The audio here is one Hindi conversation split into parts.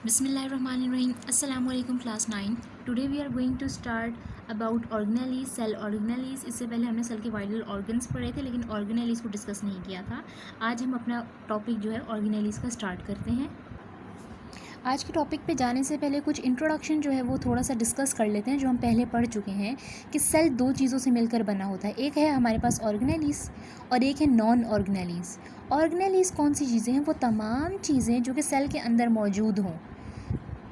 Bismillahirrahmanirrahim. Assalamu alaikum class 9. Today we are going to start about organelles, cell organelles. इससे पहले हमने सेल के वाइटल ऑर्गन्स पढ़े थे, लेकिन ऑर्गेनेलीज को डिस्कस नहीं किया था. आज हम अपना टॉपिक जो है ऑर्गेनेलीज का स्टार्ट करते हैं. आज के टॉपिक पे जाने से पहले कुछ इंट्रोडक्शन जो है वो थोड़ा सा डिस्कस कर लेते हैं, जो हम पहले पढ़ चुके हैं कि सेल दो चीज़ों से मिलकर बना होता है. एक है हमारे पास ऑर्गेनेलीज और एक है नॉन ऑर्गेनेलीज. ऑर्गेनेलीज कौन सी चीज़ें हैं? वो तमाम चीज़ें जो कि सेल के अंदर मौजूद हों.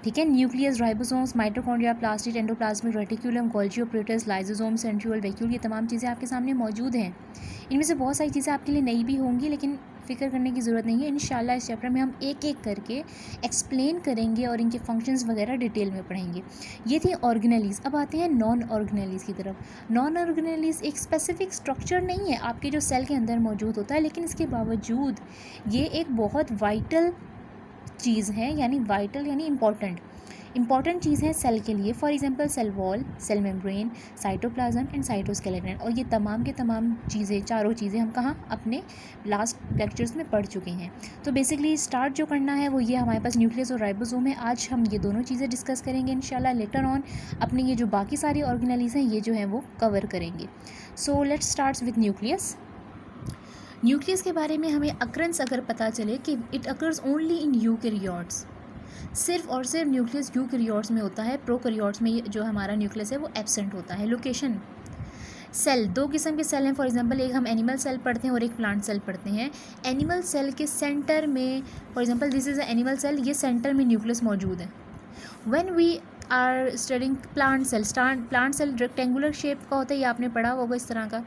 ठीक है, nucleus, ribosomes, mitochondria, plastid, endoplasmic reticulum, Golgi apparatus, lysosome, centriole vacuole, ये तमाम चीज़ें आपके सामने मौजूद हैं. इनमें से बहुत सारी चीज़ें आपके लिए नई भी होंगी, लेकिन फ़िक्र करने की ज़रूरत नहीं है. इंशाल्लाह इस चैप्टर में हम एक एक करके एक्सप्लेन करेंगे और इनके फंक्शंस वगैरह डिटेल में पढ़ेंगे. ये थी ऑर्गेनेलीज. अब आते हैं नॉन ऑर्गेनेलीज की तरफ. नॉन ऑर्गेनेलीज एक स्पेसिफिक स्ट्रक्चर नहीं है आपके जो सेल के अंदर मौजूद होता है, लेकिन इसके बावजूद ये एक बहुत वाइटल चीज़ है, यानी वाइटल यानी इंपॉर्टेंट चीज़ है सेल के लिए. For example cell wall, cell membrane, cytoplasm and cytoskeleton. और ये तमाम के तमाम चीज़ें, चारों चीज़ें हम कहाँ अपने लास्ट लेक्चर्स में पढ़ चुके हैं. तो बेसिकली स्टार्ट जो करना है वो ये हमारे पास न्यूक्लियस और राइबोसोम है. आज हम ये दोनों चीज़ें डिस्कस करेंगे इंशाल्लाह. लेटर ऑन अपने ये जो बाकी सारी ऑर्गेनेलीज हैं ये जो हैं वो कवर करेंगे. So let's start with nucleus. Nucleus के बारे में हमें अक्रंस अगर पता चले कि it occurs only in eukaryotes, सिर्फ और सिर्फ न्यूक्लियस यूकैरियोट्स में होता है. प्रोकैरियोट्स में जो हमारा न्यूक्लियस है वो एब्सेंट होता है. लोकेशन. सेल दो किस्म के सेल हैं. फॉर एग्जांपल एक हम एनिमल सेल पढ़ते हैं और एक प्लांट सेल पढ़ते हैं. एनिमल सेल के सेंटर में, for example this is a animal cell, ये सेंटर में न्यूक्लियस मौजूद है. When we are studying plant cell rectangular shape का होता है, ये आपने पढ़ा होगा इस तरह का.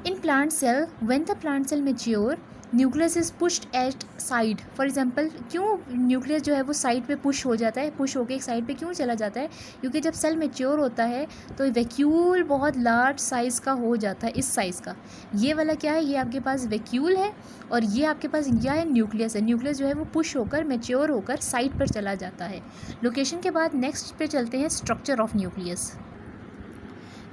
In plant cell, when the plant cell mature, nucleus is pushed at side. For example, क्यों न्यूक्लियस जो है वो साइड पे पुश हो जाता है, पुश होके एक साइड पे क्यों चला जाता है? क्योंकि जब सेल मेच्योर होता है तो वैक्यूल बहुत लार्ज साइज़ का हो जाता है, इस साइज़ का. ये वाला क्या है? ये आपके पास वैक्यूल है और ये आपके पास क्या है? न्यूक्लियस है. न्यूक्लियस जो है वो पुश होकर मेच्योर होकर साइड पर चला जाता है. लोकेशन के बाद नेक्स्ट पे चलते हैं structure of nucleus.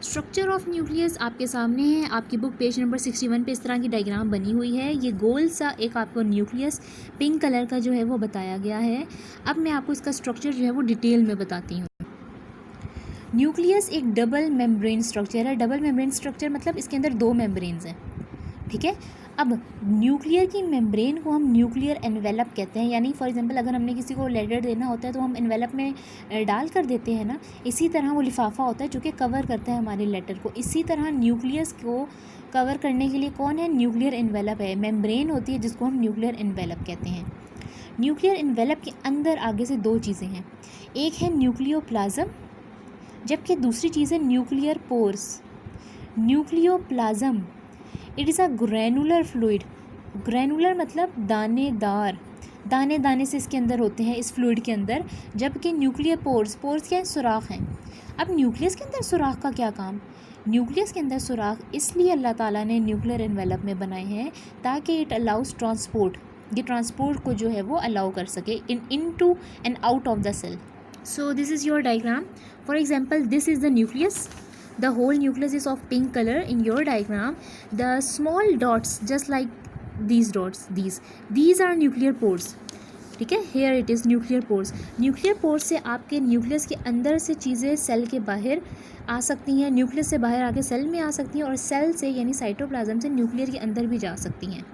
Structure of nucleus आपके सामने है. आपकी बुक पेज नंबर 61 पे इस तरह की डायग्राम बनी हुई है. ये गोल सा एक आपको न्यूक्लियस पिंक कलर का जो है वो बताया गया है. अब मैं आपको इसका स्ट्रक्चर जो है वो डिटेल में बताती हूँ. न्यूक्लियस एक डबल मेम्ब्रेन स्ट्रक्चर है. डबल मेम्ब्रेन स्ट्रक्चर मतलब इसके अंदर दो मेम्ब्रेन्स हैं. ठीक है. अब न्यूक्लियर की मेम्ब्रेन को हम न्यूक्लियर एनवेलप कहते हैं. यानी फॉर एग्जांपल अगर हमने किसी को लेटर देना होता है तो हम एनवेलप में डाल कर देते हैं ना, इसी तरह वो लिफाफा होता है जो कि कवर करता है हमारे लेटर को. इसी तरह न्यूक्लियस को कवर करने के लिए कौन है? न्यूक्लियर एनवेलप है. मेम्ब्रेन होती है जिसको हम न्यूक्लियर एनवेलप कहते हैं. न्यूक्लियर एनवेलप के अंदर आगे से दो चीज़ें हैं. एक है न्यूक्लियोप्लाज्म, जबकि दूसरी चीज़ है nuclear pores. Nucleoplasm it is a granular fluid. Granular मतलब दानेदार, दाने दाने से इसके अंदर होते हैं इस फ्लूइड के अंदर. जबकि न्यूक्लियर पोर्स क्या है? सुराख हैं. अब न्यूक्लियस के अंदर सुराख का क्या काम? न्यूक्लियस के अंदर सुराख इसलिए अल्लाह ताला ने न्यूक्लियर एनवेलप में बनाए हैं ताकि इट अलाउज ट्रांसपोर्ट, ये ट्रांसपोर्ट को जो है वो अलाउ कर सके into and out of the cell. So this is your diagram. For example this is the nucleus. The whole nucleus is of pink color in your diagram. The small dots just like these dots, these are nuclear pores. ठीक है. Here it is nuclear pores. nuclear pores से आपके न्यूक्लियस के अंदर से चीज़ें सेल के बाहर आ सकती हैं, न्यूक्लियस से बाहर आके सेल में आ सकती हैं और सेल से यानी साइटोप्लाज्म से न्यूक्लियर के अंदर भी जा सकती हैं.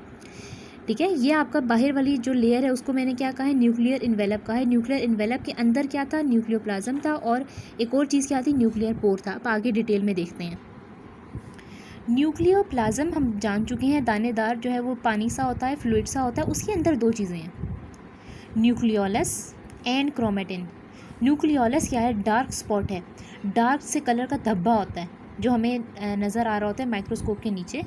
ठीक है. ये आपका बाहर वाली जो लेयर है उसको मैंने क्या कहा है? न्यूक्लियर इन्वेलप कहा है. न्यूक्लियर इन्वेलप के अंदर क्या था? न्यूक्लियोप्लाज्म था और एक और चीज़ क्या थी? न्यूक्लियर पोर था. अब आगे डिटेल में देखते हैं. न्यूक्लियोप्लाज्म हम जान चुके हैं, दानेदार जो है वो पानी सा होता है, फ्लूइड सा होता है. उसके अंदर दो चीज़ें हैं, न्यूक्लियोलस एंड क्रोमेटिन. न्यूक्लियोलस क्या है? डार्क स्पॉट है, डार्क से कलर का धब्बा होता है जो हमें नज़र आ रहा होता है माइक्रोस्कोप के नीचे.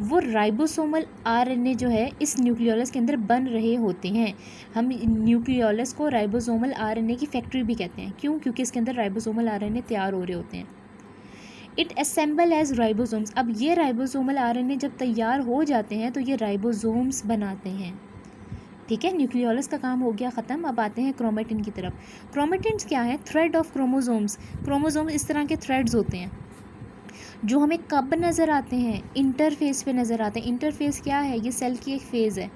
वो राइबोसोमल आरएनए जो है इस न्यूक्लियोलस के अंदर बन रहे होते हैं. हम न्यूक्लियोलस को राइबोसोमल आरएनए की फैक्ट्री भी कहते हैं. क्यों? क्योंकि इसके अंदर राइबोसोमल आरएनए तैयार हो रहे होते हैं. It assemble as ribosomes. अब ये राइबोसोमल आरएनए जब तैयार हो जाते हैं तो ये राइबोसोम्स बनाते हैं. ठीक है. न्यूक्लियोलस का काम हो गया ख़त्म. अब आते हैं क्रोमेटिन की तरफ. क्रोमेटिन्स क्या है? Thread of chromosomes. क्रोमोसोम्स इस तरह के थ्रेड्स होते हैं जो हमें कब नज़र आते हैं? इंटरफेस पे नज़र आते हैं. इंटरफेस क्या है? ये सेल की एक फ़ेज़ है.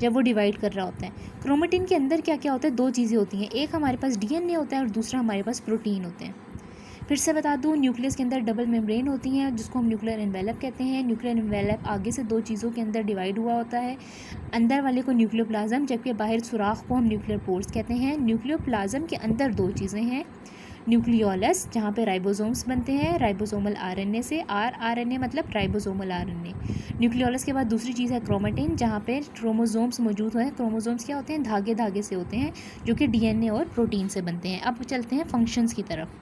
जब वो डिवाइड कर रहा होता है। क्रोमेटिन के अंदर क्या क्या होता है, दो चीज़ें होती हैं, एक हमारे पास डीएनए होता है और दूसरा हमारे पास प्रोटीन होते हैं। फिर से बता दूं, न्यूक्लियस के अंदर डबल मेम्ब्रेन होती हैं जिसको हम न्यूक्लियर एनवेलप कहते हैं। न्यूक्लियर एनवेलप आगे से दो चीज़ों के अंदर डिवाइड हुआ होता है, अंदर वाले को न्यूक्लियोप्लाज्म जबकि बाहर सुराख को हम न्यूक्लियर पोर्स कहते हैं। न्यूक्लियोप्लाज्म के अंदर दो चीज़ें हैं, न्यूक्लियोलस जहाँ पे राइबोसोम्स बनते हैं राइबोसोमल आरएनए से, आरएनए मतलब राइबोसोमल आरएनए। न्यूक्लियोलस के बाद दूसरी चीज़ है क्रोमेटिन जहाँ पे क्रोमोसोम्स मौजूद हैं। क्रोमोसोम्स क्या होते हैं, धागे धागे से होते हैं जो कि डीएनए और प्रोटीन से बनते हैं। अब चलते हैं फंक्शंस की तरफ।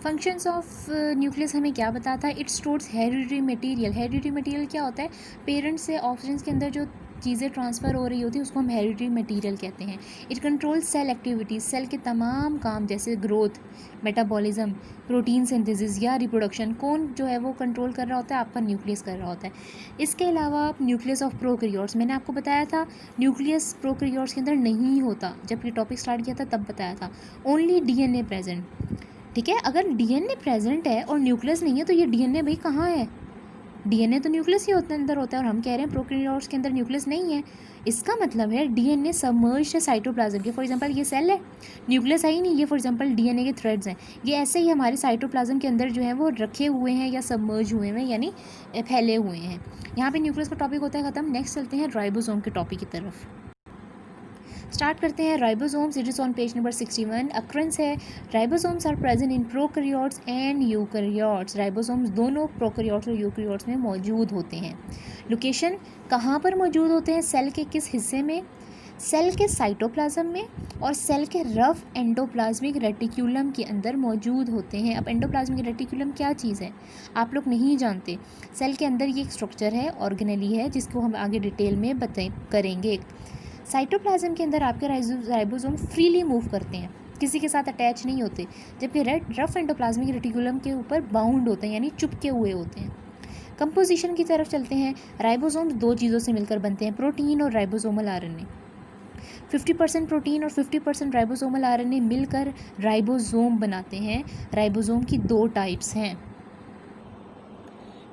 फंक्शंस ऑफ न्यूक्लियस हमें क्या बताता है, it stores hereditary material. Hereditary material क्या होता है, पेरेंट्स से ऑप्शंस के अंदर जो चीज़ें ट्रांसफ़र हो रही होती है उसको हम हेरिडिटरी मटेरियल कहते हैं। It control cell activities, cell के तमाम काम जैसे ग्रोथ, मेटाबॉलिज्म, प्रोटीन सिंथेसिस या रिप्रोडक्शन कौन जो है वो कंट्रोल कर रहा होता है, आपका न्यूक्लियस कर रहा होता है। इसके अलावा न्यूक्लियस ऑफ प्रोकैरियोट्स, मैंने आपको बताया था न्यूक्लियस प्रोकैरियोट्स के अंदर नहीं होता, जब ये टॉपिक स्टार्ट किया था तब बताया था, ओनली डीएनए प्रेजेंट। ठीक है, अगर डीएनए प्रेजेंट है और न्यूक्लियस नहीं है तो ये डीएनए भाई कहाँ है, डीएनए तो न्यूक्लियस ही अंदर होता है और हम कह रहे हैं प्रोकैरियोट्स के अंदर न्यूक्लियस नहीं है। इसका मतलब है डीएनए सबमर्ज्ड है साइटोप्लाज्म के। फॉर एग्जांपल ये सेल है, न्यूक्लियस है ही नहीं, ये फॉर एग्जांपल डीएनए के थ्रेड्स हैं, ये ऐसे ही हमारे साइटोप्लाज्म के अंदर जो है वो रखे हुए हैं या सबमर्ज हुए हैं यानी फैले हुए हैं। यहाँ पे न्यूक्लियस का टॉपिक होता है ख़त्म। नेक्स्ट चलते हैं राइबोसोम के टॉपिक की तरफ। स्टार्ट करते हैं ribosomes. It is on page number 61। Occurrence है, ribosomes are present in prokaryotes and eukaryotes. Ribosomes दोनों प्रोकैरियोट्स और यूकैरियोट्स में मौजूद होते हैं। लोकेशन कहाँ पर मौजूद होते हैं, सेल के किस हिस्से में, सेल के साइटोप्लाज्म में और सेल के रफ एंडोप्लाज्मिक रेटिक्यूलम के अंदर मौजूद होते हैं। अब एंडोप्लाज्मिक रेटिक्यूलम क्या चीज़ है आप लोग नहीं जानते। सेल के अंदर ये एक स्ट्रक्चर है, ऑर्गेनेली है, जिसको हम आगे डिटेल में करेंगे। साइटोप्लाज्म के अंदर आपके राइबोसोम फ्रीली मूव करते हैं, किसी के साथ अटैच नहीं होते, जबकि रफ एंडोप्लाज्मिक रेटिकुलम के ऊपर बाउंड होते हैं यानी चुपके हुए होते हैं। कंपोजिशन की तरफ चलते हैं। राइबोसोम्स दो चीज़ों से मिलकर बनते हैं, प्रोटीन और राइबोसोमल आरएनए। 50% प्रोटीन और 50% राइबोसोमल आरएनए मिलकर राइबोसोम बनाते हैं। राइबोसोम की दो टाइप्स हैं।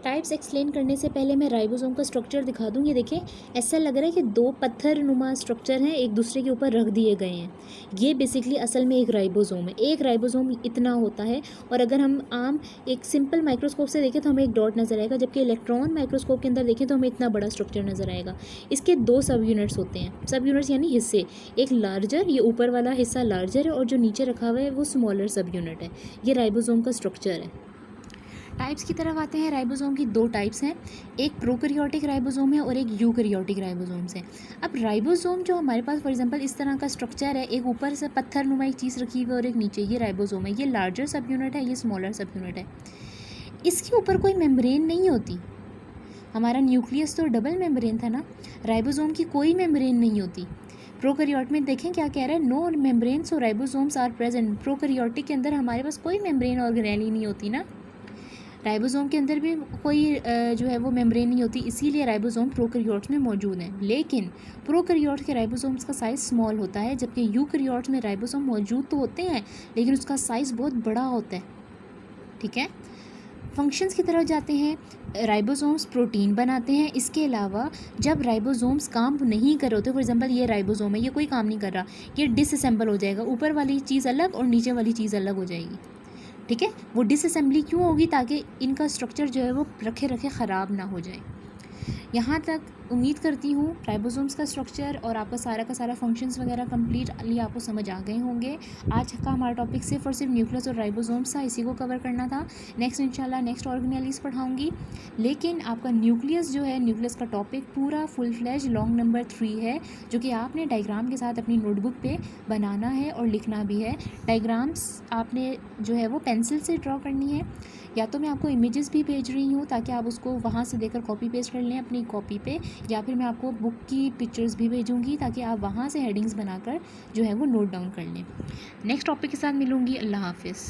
टाइप्स एक्सप्लेन करने से पहले मैं राइबोसोम का स्ट्रक्चर दिखा दूँ। ये देखें, ऐसा लग रहा है कि दो पत्थर नुमा स्ट्रक्चर हैं, एक दूसरे के ऊपर रख दिए गए हैं। ये बेसिकली असल में एक राइबोसोम है। एक राइबोसोम इतना होता है और अगर हम आम एक सिंपल माइक्रोस्कोप से देखें तो हमें एक डॉट नज़र आएगा, जबकि इलेक्ट्रॉन माइक्रोस्कोप के अंदर देखें तो हमें इतना बड़ा स्ट्रक्चर नज़र आएगा। इसके दो सब यूनिट्स होते हैं, सब यूनिट्स यानी हिस्से, एक लार्जर, ये ऊपर वाला हिस्सा लार्जर है और जो नीचे रखा हुआ है वो स्मॉलर सब यूनिट है। ये राइबोसोम का स्ट्रक्चर है। टाइप्स की तरफ आते हैं। राइबोसोम की दो टाइप्स हैं, एक प्रोकैरियोटिक राइबोसोम है और एक यूकैरियोटिक राइबोसोम्स है। अब राइबोसोम जो हमारे पास फॉर एग्जांपल इस तरह का स्ट्रक्चर है, एक ऊपर से पत्थर नुमा एक चीज़ रखी हुई है और एक नीचे, ये राइबोसोम है। ये लार्जर सब यूनिट है, ये स्मॉलर सब यूनिट है। इसके ऊपर कोई मेम्ब्रेन नहीं होती। हमारा न्यूक्लियस तो डबल मेम्ब्रेन था ना, राइबोसोम की कोई मेम्ब्रेन नहीं होती। प्रोकैरियोट में देखें क्या कह रहा है, no membrane so ribosomes are present. Prokaryotic के अंदर हमारे पास कोई मेम्ब्रेन ऑर्गेनेली नहीं होती ना, राइबोसोम के अंदर भी कोई जो है वो मेम्ब्रेन नहीं होती, इसीलिए राइबोसोम प्रोकैरियोट्स में मौजूद हैं। लेकिन प्रोकैरियोट्स के राइबोसोम्स का साइज़ स्मॉल होता है, जबकि यूकैरियोट्स में राइबोसोम मौजूद तो होते हैं लेकिन उसका साइज़ बहुत बड़ा होता है। ठीक है, फंक्शंस की तरफ जाते हैं। राइबोसोम्स प्रोटीन बनाते हैं। इसके अलावा जब राइबोसोम्स काम नहीं कर रहे होते, फॉर एग्जांपल ये राइबोसोम है, ये कोई काम नहीं कर रहा, ये डिसअसेंबल हो जाएगा, ऊपर वाली चीज़ अलग और नीचे वाली चीज़ अलग हो जाएगी। ठीक है, वो डिसअसेंबली क्यों होगी, ताकि इनका स्ट्रक्चर जो है वो रखे रखे ख़राब ना हो जाए। यहाँ तक उम्मीद करती हूँ राइबोसोम्स का स्ट्रक्चर और आपका सारा का सारा फंक्शंस वगैरह कंप्लीटली आपको समझ आ गए होंगे। आज का हमारा टॉपिक सिर्फ और सिर्फ न्यूक्लियस और राइबोसोम्स था, इसी को कवर करना था। नेक्स्ट इंशाल्लाह नेक्स्ट ऑर्गेनेलीज पढ़ाऊँगी। लेकिन आपका न्यूक्लियस जो है, न्यूक्लियस का टॉपिक पूरा फुल फ्लैश लॉन्ग नंबर 3 है, जो कि आपने डायग्राम के साथ अपनी नोटबुक पे बनाना है और लिखना भी है। डायग्राम्स आपने जो है वो पेंसिल से ड्रॉ करनी है, या तो मैं आपको इमेजेस भी भेज रही हूँ ताकि आप उसको वहाँ से देखकर कॉपी पेस्ट कर लें अपनी कॉपी पे, या फिर मैं आपको बुक की पिक्चर्स भी भेजूँगी ताकि आप वहाँ से हेडिंग्स बनाकर जो है वो नोट डाउन कर लें। नेक्स्ट टॉपिक के साथ मिलूँगी। अल्लाह हाफिज़।